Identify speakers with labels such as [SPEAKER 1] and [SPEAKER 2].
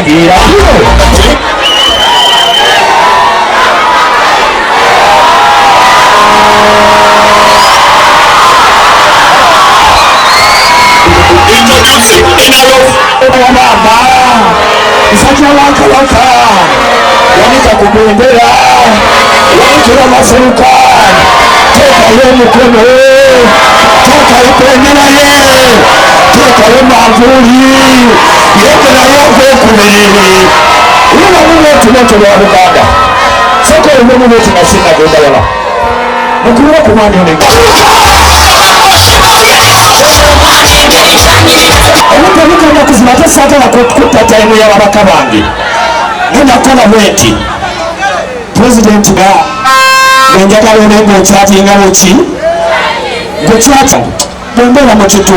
[SPEAKER 1] kitegeera Isajja wakabaka yanika ku bendera yakira mafuuka teekayo omukono teekayo bendera ye teekayo manvuuli yekerayo okwekubiri unamunetunoto lwa Buganda soka olumunetu nasinga gendawala mukulira ku mwani one omutemukanya kuzima ate saatala kutta tayimu y'ababaka bange nenakola bwenti pulezidenti nga njagala olenga okyatinga muki gwekyata bwembeera mu kitu